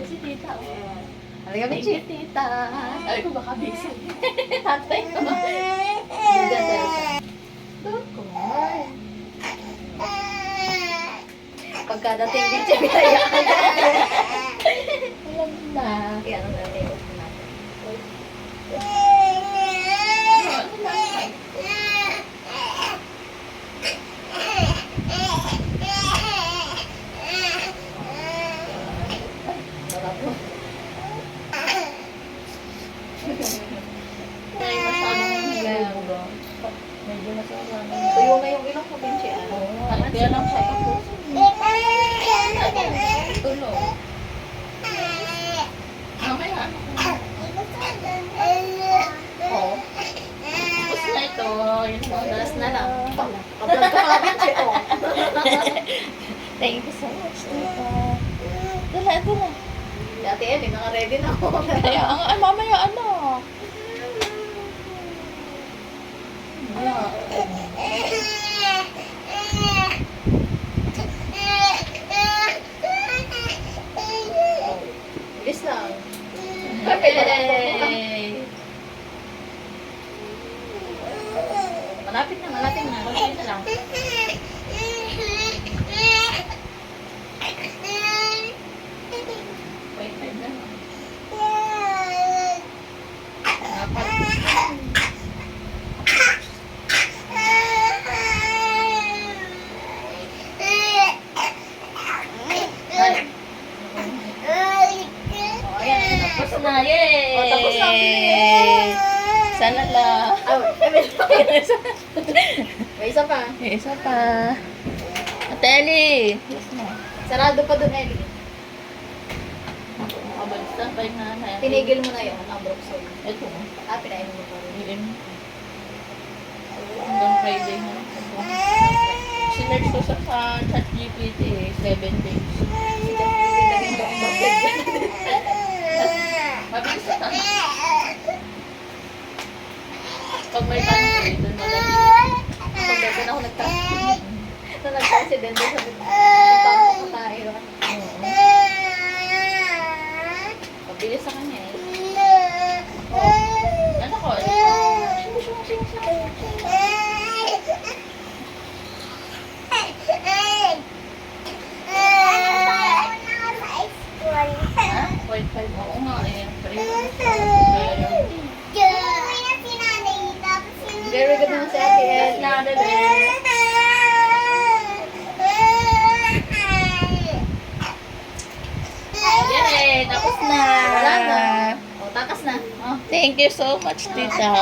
Si tita, oh. Halika, Michi. Tita. Sabi ko baka busy. Tatay ko. Don't cry. Pagkadating din siya, binayakan. Alam na. Yan ang natin. Ay, masyadong hilago. Medyo masama na. Tuyo na yung ilong ko, Benchi. Kaya lang siya tapos. Tulog. Mamaya. Oo. Tapos na ito. Yun po. Last na lang. Kapag ka mga Benchi, oh. Thank you so much, tita. Dala. Dati yan, naka-ready na ako. Kaya, mamaya ano? Bilis lang. Yay! Malapit na. Konti na lang. Wait, wait na. Tapos na. Yay! Oh, tapos na. Sana lang. May isa pa. May isa pa. Ate Ellie. Yes, mo. Sarado pa dun, Ellie. Makabalista pa yung nanay. Tinigil mo na yun. Nabroxol. Ito. Pinainom mo pa rin. Ilim. Hanggang Friday na. Sinerge ko sa ChatGPT 7 days. Mabilis na tanong. Pag may tanong ko, doon madali. Ako doon ako nagtanong. Na nagka-accident doon sa tanong ko tayo. Oo. Pabilis sa kanya eh. Ano ko? Ha? 0.5. Oo nga eh. Very good naman si Ate El. Yay! Tapos na! Wala na. O, takas na. Thank you so much, tita.